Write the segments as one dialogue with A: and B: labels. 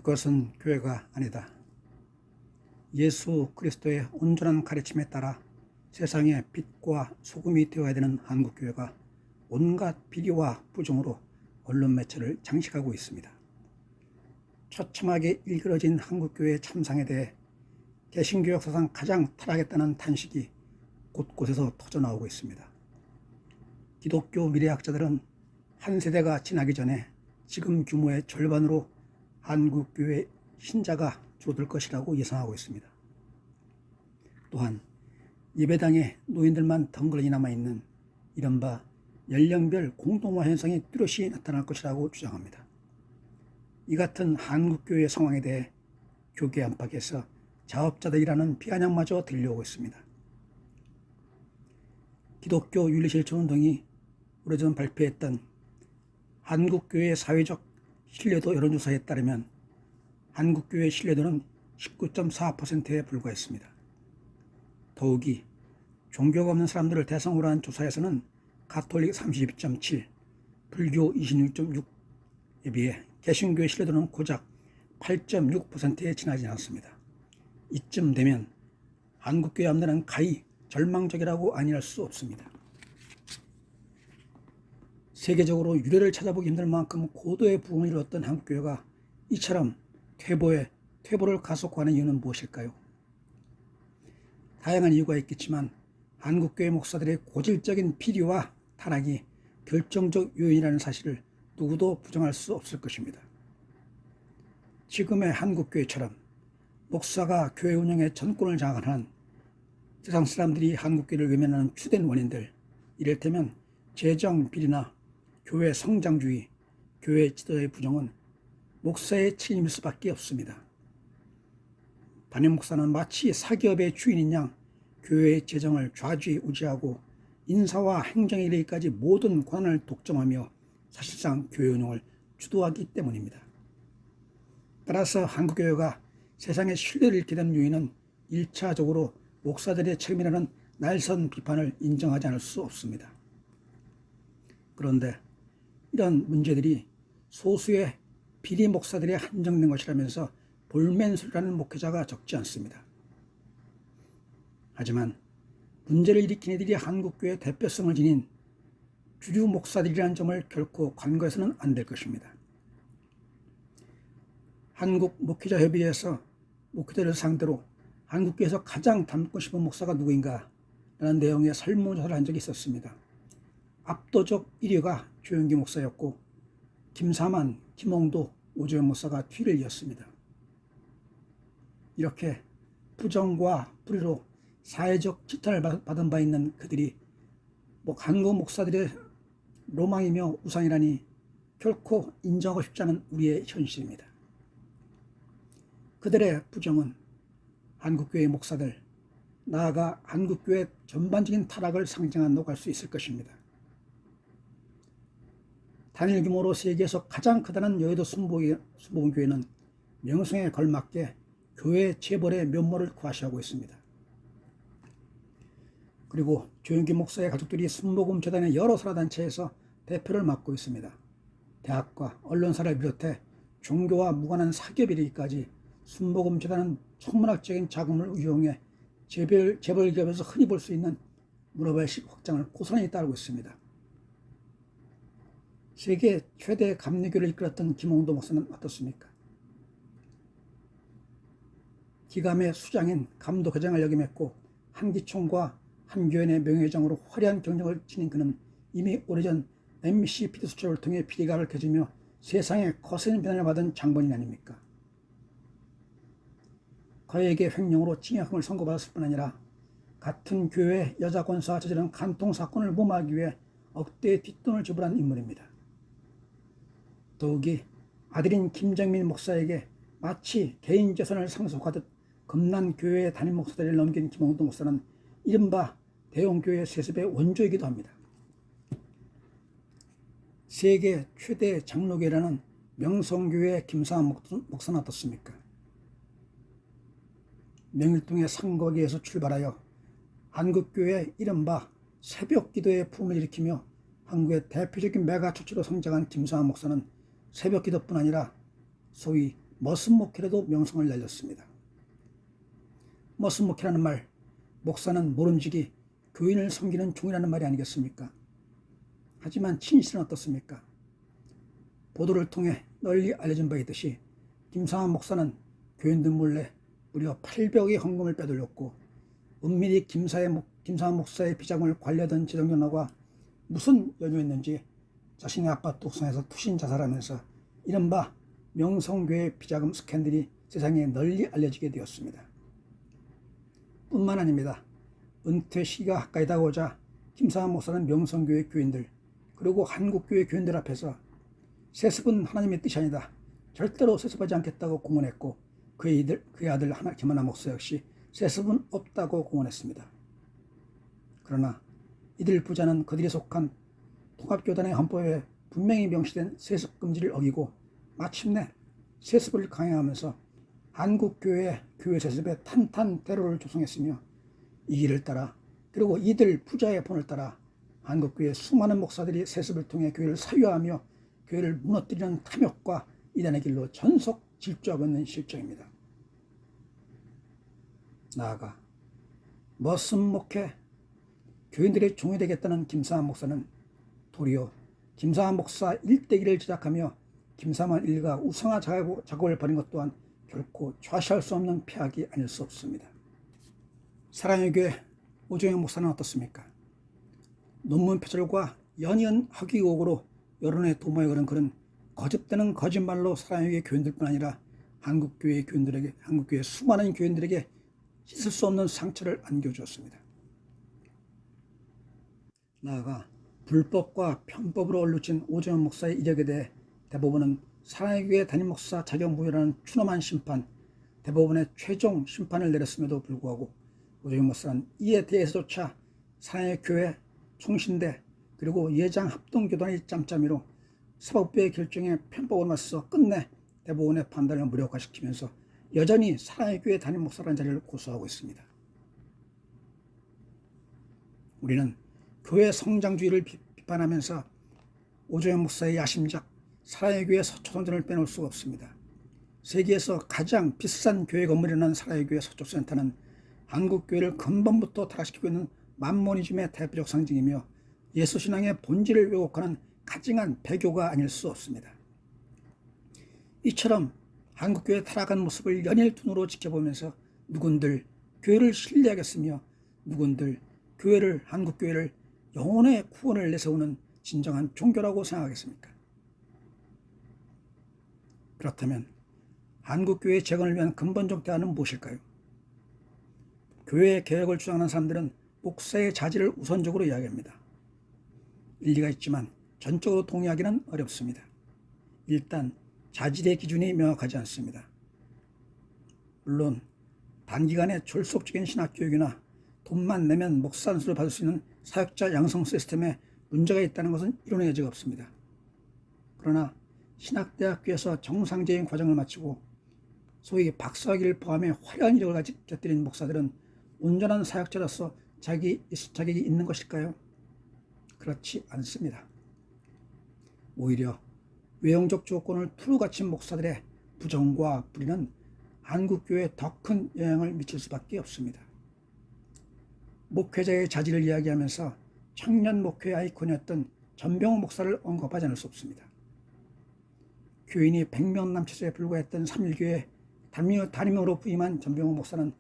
A: 그것은 교회가 아니다. 예수 그리스도의 온전한 가르침에 따라 세상의 빛과 소금이 되어야 되는 한국교회가 온갖 비리와 부정으로 언론 매체를 장식하고 있습니다. 처참하게 일그러진 한국교회의 참상에 대해 개신교 역사상 가장 타락했다는 탄식이 곳곳에서 터져나오고 있습니다. 기독교 미래학자들은 한 세대가 지나기 전에 지금 규모의 절반으로 한국교회 신자가 줄어들 것이라고 예상하고 있습니다. 또한 예배당에 노인들만 덩그러니 남아있는 이른바 연령별 공동화 현상이 뚜렷이 나타날 것이라고 주장합니다. 이 같은 한국교회 상황에 대해 교계 안팎에서 자업자득이라는 비아냥마저 들려오고 있습니다. 기독교 윤리실천운동이 오래전 발표했던 한국교회의 사회적 신뢰도 여론조사에 따르면 한국교회의 신뢰도는 19.4%에 불과했습니다. 더욱이 종교가 없는 사람들을 대상으로 한 조사에서는 가톨릭 32.7, 불교 26.6에 비해 개신교의 신뢰도는 고작 8.6%에 지나지 않았습니다. 이쯤 되면 한국교회 앞날은 가히 절망적이라고 아니할 수 없습니다. 세계적으로 유례를 찾아보기 힘들 만큼 고도의 부흥을 이루었던 한국교회가 이처럼 퇴보를 가속화하는 이유는 무엇일까요? 다양한 이유가 있겠지만 한국교회 목사들의 고질적인 비리와 타락이 결정적 요인이라는 사실을 누구도 부정할 수 없을 것입니다. 지금의 한국교회처럼 목사가 교회 운영의 전권을 장악한 한 세상 사람들이 한국교회를 외면하는 주된 원인들, 이를테면 재정 비리나 교회 성장주의, 교회 지도자의 부정은 목사의 책임일 수밖에 없습니다. 담임 목사는 마치 사기업의 주인인 양 교회의 재정을 좌지우지하고 인사와 행정에 이르기까지 모든 권한을 독점하며 사실상 교회 운영을 주도하기 때문입니다. 따라서 한국교회가 세상의 신뢰를 잃게 된 요인은 1차적으로 목사들의 책임이라는 날선 비판을 인정하지 않을 수 없습니다. 그런데 이런 문제들이 소수의 비리 목사들에 한정된 것이라면서 볼멘술이라는 목회자가 적지 않습니다. 하지만 문제를 일으킨 이들이 한국교회의 대표성을 지닌 주류 목사들이라는 점을 결코 간과해서는 안 될 것입니다. 한국 목회자협의회에서 목회자를 상대로 한국교회에서 가장 닮고 싶은 목사가 누구인가 라는 내용의 설문조사를 한 적이 있었습니다. 압도적 1위가 조영기 목사였고 김사만, 김홍도, 오재현 목사가 뒤를 이었습니다. 이렇게 부정과 불의로 사회적 지탄을 받은 바 있는 그들이 한국 목사들의 로망이며 우상이라니 결코 인정하고 싶지 않은 우리의 현실입니다. 그들의 부정은 한국교회 목사들, 나아가 한국교회 전반적인 타락을 상징한다고 할 수 있을 것입니다. 단일 규모로 세계에서 가장 크다는 여의도 순복음교회는 명성에 걸맞게 교회 재벌의 면모를 과시하고 있습니다. 그리고 조영기 목사의 가족들이 순복음 재단의 여러 산하단체에서 대표를 맡고 있습니다. 대학과 언론사를 비롯해 종교와 무관한 사기업에 이르기까지 순복음 재단은 천문학적인 자금을 이용해 재벌 기업에서 흔히 볼 수 있는 문어발식 확장을 고스란히 따르고 있습니다. 세계 최대 감리교를 이끌었던 김홍도 목사는 어떻습니까? 기감의 수장인 감독회장을 역임했고 한기총과 한교연의 명예회장으로 화려한 경력을 지닌 그는 이미 오래전 MBC PD수첩을 통해 피리각을 켜주며 세상에 거센 비난을 받은 장본인 아닙니까? 그에게 횡령으로 징역형을 선고받았을 뿐 아니라 같은 교회 여자 권사가 저지른 간통 사건을 무마하기 위해 억대의 뒷돈을 지불한 인물입니다. 더욱이 아들인 김정민 목사에게 마치 개인 재산을 상속하듯 겁난 교회의 담임 목사들을 넘긴 김홍도 목사는 이른바 대형교회 세습의 원조이기도 합니다. 세계 최대 장로교회라는 명성교회 김사한 목사는 어떻습니까? 명일동의 상거기에서 출발하여 한국교회의 이른바 새벽기도의 붐을 일으키며 한국의 대표적인 메가처치로 성장한 김사한 목사는 새벽기도뿐 아니라 소위 머슴 목회라도 명성을 날렸습니다. 머슴 목회라는 말, 목사는 모름지기 교인을 섬기는 종이라는 말이 아니겠습니까? 하지만 진실은 어떻습니까? 보도를 통해 널리 알려진 바 있듯이 김상환 목사는 교인들 몰래 무려 800억의 헌금을 빼돌렸고 은밀히 김상환 목사의 비자금을 관리하던 재정연화가 무슨 연유였는지 자신의 아파트 옥상에서 투신 자살하면서 이른바 명성교회 비자금 스캔들이 세상에 널리 알려지게 되었습니다. 뿐만 아닙니다. 은퇴 시기가 가까이 다가오자 김상환 목사는 명성교회 교인들 그리고 한국교회 교인들 앞에서 세습은 하나님의 뜻이 아니다. 절대로 세습하지 않겠다고 공언했고 그의 아들 김하나 목사 역시 세습은 없다고 공언했습니다. 그러나 이들 부자는 그들이 속한 통합교단의 헌법에 분명히 명시된 세습 금지를 어기고 마침내 세습을 강행하면서 한국교회 교회 세습에 탄탄대로를 조성했으며 이 길을 따라 그리고 이들 부자의 본을 따라 한국교회 수많은 목사들이 세습을 통해 교회를 사유하며 교회를 무너뜨리는 탐욕과 이단의 길로 전속 질주하고 있는 실정입니다. 나아가 머슴 목회 교인들의 종이 되겠다는 김상환 목사는 도리어 김상환 목사 일대기를 제작하며 김상환 일가 우상화 작업을 벌인 것 또한 결코 좌시할 수 없는 폐악이 아닐 수 없습니다. 사랑의 교회 오정영 목사는 어떻습니까? 논문 표절과 연이은 학위 의혹으로 여론의 도모에 걸은 그는 거짓되는 거짓말로 사랑의 교회 교인들뿐 아니라 한국교회 수많은 교인들에게 씻을 수 없는 상처를 안겨주었습니다. 나아가 불법과 편법으로 얼룩진 오정현 목사의 이력에 대해 대법원은 사랑의 교회 담임 목사 자격 무효라는 추노한 심판, 대법원의 최종 심판을 내렸음에도 불구하고 오정현 목사는 이에 대해서조차 사랑의 교회, 총신대 그리고 예장 합동교단의 짬짬이로 사법부의 결정에 편법으로 맞서 끝내 대법원의 판단을 무력화시키면서 여전히 사랑의 교회 담임 목사라는 자리를 고수하고 있습니다. 우리는 교회 성장주의를 비판하면서 오정현 목사의 야심작 사랑의 교회 서초선전을 빼놓을 수가 없습니다. 세계에서 가장 비싼 교회 건물이라는 사랑의 교회 서초센터는 한국교회를 근본부터 타락시키고 있는 만모니즘의 대표적 상징이며 예수신앙의 본질을 왜곡하는 가증한 배교가 아닐 수 없습니다. 이처럼 한국교회 타락한 모습을 연일 눈으로 지켜보면서 누군들 교회를 신뢰하겠으며 누군들 한국교회를 영혼의 구원을 내세우는 진정한 종교라고 생각하겠습니까? 그렇다면 한국교회 재건을 위한 근본적 대안은 무엇일까요? 교회 개혁을 주장하는 사람들은 목사의 자질을 우선적으로 이야기합니다. 일리가 있지만 전적으로 동의하기는 어렵습니다. 일단 자질의 기준이 명확하지 않습니다. 물론 단기간에 졸속적인 신학교육이나 돈만 내면 목사 안수를 받을 수 있는 사역자 양성 시스템에 문제가 있다는 것은 이론의 여지가 없습니다. 그러나 신학대학교에서 정상적인 과정을 마치고 소위 박사학위를 포함해 화려한 이력을 곁들인 목사들은 온전한 사역자로서 자격이 있는 것일까요? 그렇지 않습니다. 오히려 외형적 조건을 투로 갖춘 목사들의 부정과 불의는 한국교회에 더 큰 영향을 미칠 수밖에 없습니다. 목회자의 자질을 이야기하면서 청년 목회의 아이콘이었던 전병호 목사를 언급하지 않을 수 없습니다. 교인이 100명 남짓에 불과했던 3.1교회 담임으로 부임한 전병호 목사는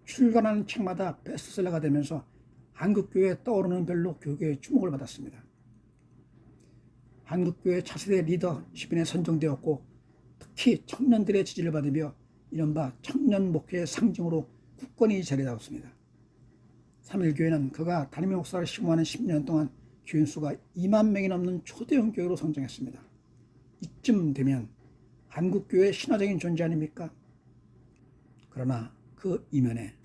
A: 출간하는 책마다 베스트셀러가 되면서 한국교회에 떠오르는 별로 교계의 주목을 받았습니다. 한국교회 차세대 리더십인에 선정되었고 특히 청년들의 지지를 받으며 이른바 청년 목회의 상징으로 굳건히 자리 잡았습니다. 3.1교회는 그가 담임 목사를 심호하는 10년 동안 교인 수가 2만 명이 넘는 초대형 교회로 성장했습니다. 이쯤 되면 한국교회의 신화적인 존재 아닙니까? 그러나 그 이면에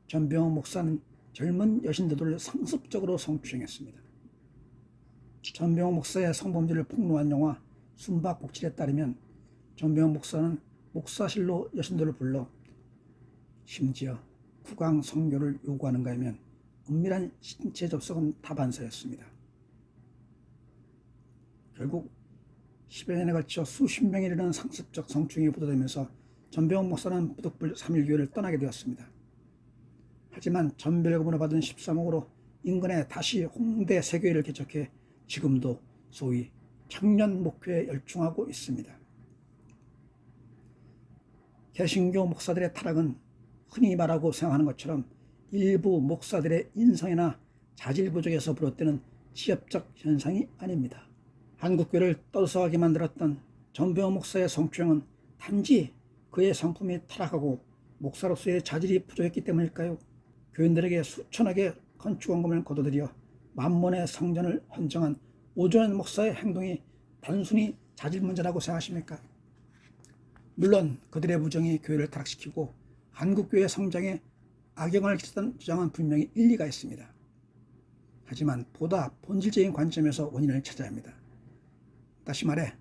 A: 전병호 목사는 젊은 여신들을 상습적으로 성추행했습니다. 전병호 목사의 성범죄를 폭로한 영화 숨바꼭질에 따르면 전병호 목사는 목사실로 여신들을 불러 심지어 구강 성교를 요구하는가 하면 은밀한 신체 접촉은 다반사였습니다. 결국 10여 년에 걸쳐 수십 명에 이르는 상습적 성추행이 보도되면서 전병훈 목사는 부득불 3.1교회를 떠나게 되었습니다. 하지만 전별금으로 받은 13억으로 인근에 다시 홍대 새교회를 개척해 지금도 소위 청년 목회에 열중하고 있습니다. 개신교 목사들의 타락은 흔히 말하고 생각하는 것처럼 일부 목사들의 인성이나 자질 부족에서 비롯되는 지엽적 현상이 아닙니다. 한국교회를 떠들썩하게 만들었던 전병훈 목사의 성추행은 단지 그의 성품이 타락하고 목사로서의 자질이 부족했기 때문일까요? 교인들에게 수천억의 건축원금을 거둬들여 만몬의 성전을 헌정한 오정현 목사의 행동이 단순히 자질 문제라고 생각하십니까? 물론 그들의 부정이 교회를 타락시키고 한국교회 성장에 악영향을 끼쳤다는 주장은 분명히 일리가 있습니다. 하지만 보다 본질적인 관점에서 원인을 찾아야 합니다. 다시 말해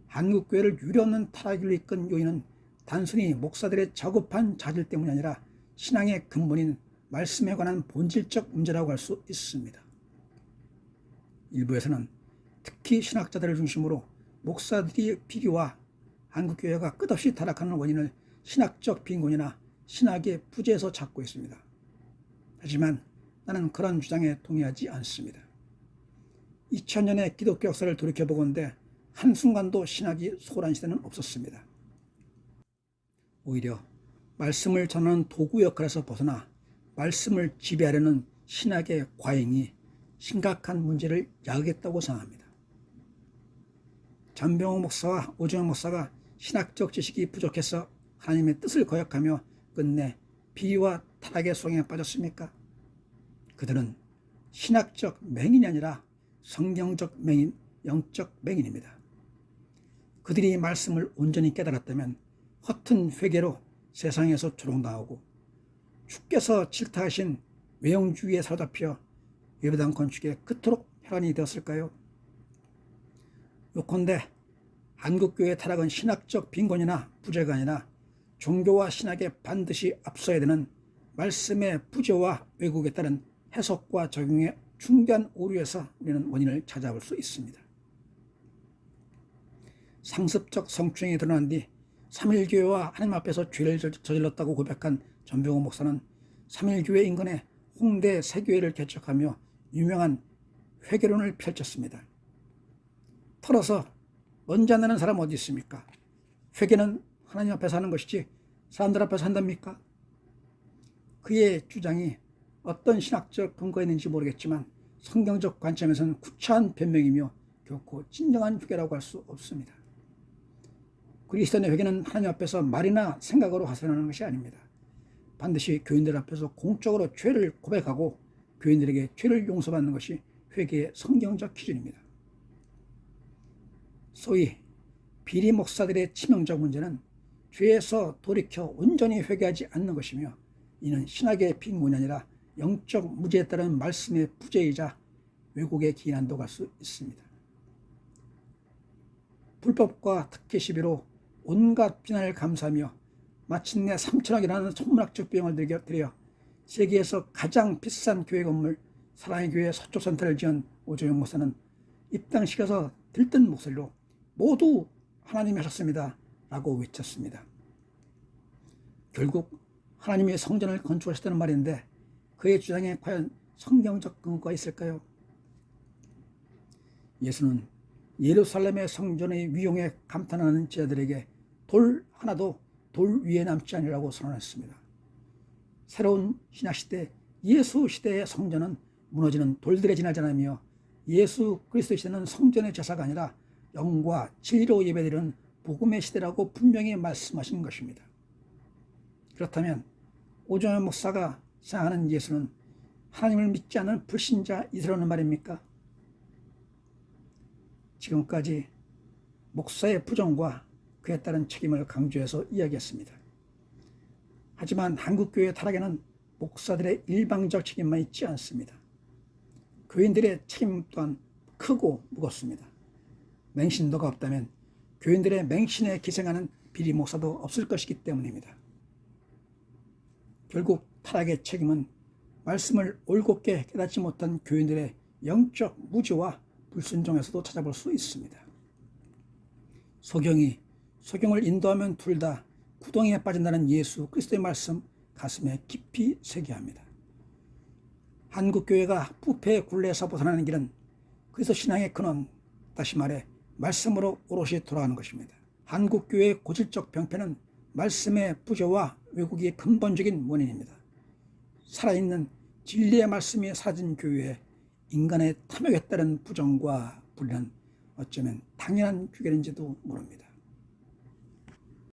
A: 한국교회를 유례없는 타락으로 이끈 요인은 단순히 목사들의 저급한 자질 때문이 아니라 신앙의 근본인 말씀에 관한 본질적 문제라고 할 수 있습니다. 일부에서는 특히 신학자들을 중심으로 목사들의 비리와 한국교회가 끝없이 타락하는 원인을 신학적 빈곤이나 신학의 부재에서 찾고 있습니다. 하지만 나는 그런 주장에 동의하지 않습니다. 2000년의 기독교 역사를 돌이켜보건대 한순간도 신학이 소홀한 시대는 없었습니다. 오히려 말씀을 전하는 도구 역할에서 벗어나 말씀을 지배하려는 신학의 과잉이 심각한 문제를 야기했다고 생각합니다. 전병훈 목사와 오정현 목사가 신학적 지식이 부족해서 하나님의 뜻을 거역하며 끝내 비리와 타락의 속에 빠졌습니까? 그들은 신학적 맹인이 아니라 성경적 맹인, 영적 맹인입니다. 그들이 말씀을 온전히 깨달았다면 허튼 회개로 세상에서 조롱당하고 주께서 질타하신 외형주의에 사로잡혀 예배당 건축에 그토록 혈안이 되었을까요? 요컨대 한국교회의 타락은 신학적 빈곤이나 부재가 아니라 종교와 신학에 반드시 앞서야 되는 말씀의 부재와 왜곡에 따른 해석과 적용의 중대한 오류에서 우리는 원인을 찾아볼 수 있습니다. 상습적 성추행이 드러난 뒤 3.1교회와 하나님 앞에서 죄를 저질렀다고 고백한 전병훈 목사는 3.1교회 인근에 홍대 새교회를 개척하며 유명한 회개론을 펼쳤습니다. 털어서 먼지 안 나는 사람 어디 있습니까? 회개는 하나님 앞에서 하는 것이지 사람들 앞에서 한답니까? 그의 주장이 어떤 신학적 근거가 있는지 모르겠지만 성경적 관점에서는 구차한 변명이며 결코 진정한 회개라고 할 수 없습니다. 그리스도인의 회개는 하나님 앞에서 말이나 생각으로 하선하는 것이 아닙니다. 반드시 교인들 앞에서 공적으로 죄를 고백하고 교인들에게 죄를 용서받는 것이 회개의 성경적 기준입니다. 소위 비리 목사들의 치명적 문제는 죄에서 돌이켜 온전히 회개하지 않는 것이며 이는 신학의 빈곤이 아니라 영적 무지에 따른 말씀의 부재이자 왜곡의 기인한다고 할 수 있습니다. 불법과 특혜 시비로 온갖 비난을 감수하며 마침내 3천억이라는 천문학적 비용을 들여 세계에서 가장 비싼 교회 건물 사랑의 교회 서초센터를 지은 오정현 목사는 입당식에서 들뜬 목소리로 모두 하나님이 하셨습니다 라고 외쳤습니다. 결국 하나님이 성전을 건축하셨다는 말인데 그의 주장에 과연 성경적 근거가 있을까요? 예수는 예루살렘의 성전의 위용에 감탄하는 제자들에게 돌 하나도 돌 위에 남지 아니라고 선언했습니다. 새로운 신약시대 예수 시대의 성전은 무너지는 돌들에 지나지 않으며 예수 그리스도 시대는 성전의 제사가 아니라 영과 진리로 예배드리는 복음의 시대라고 분명히 말씀하신 것입니다. 그렇다면 오정현 목사가 생각하는 예수는 하나님을 믿지 않는 불신자 이스라엘은 말입니까? 지금까지 목사의 부정과 그에 따른 책임을 강조해서 이야기했습니다. 하지만 한국교회 타락에는 목사들의 일방적 책임만 있지 않습니다. 교인들의 책임 또한 크고 무겁습니다. 맹신도가 없다면 교인들의 맹신에 기생하는 비리 목사도 없을 것이기 때문입니다. 결국 타락의 책임은 말씀을 올곧게 깨닫지 못한 교인들의 영적 무지와 불순종에서도 찾아볼 수 있습니다. 소경이 소경을 인도하면 둘 다 구덩이에 빠진다는 예수 그리스도의 말씀 가슴에 깊이 새겨야 합니다. 한국교회가 부패 굴레에서 벗어나는 길은 그리스도 신앙의 근원, 다시 말해 말씀으로 오롯이 돌아가는 것입니다. 한국교회의 고질적 병폐는 말씀의 부재와 왜곡이 근본적인 원인입니다. 살아있는 진리의 말씀이 사라진 교회에 인간의 탐욕에 따른 부정과 불의는 어쩌면 당연한 규결인지도 모릅니다.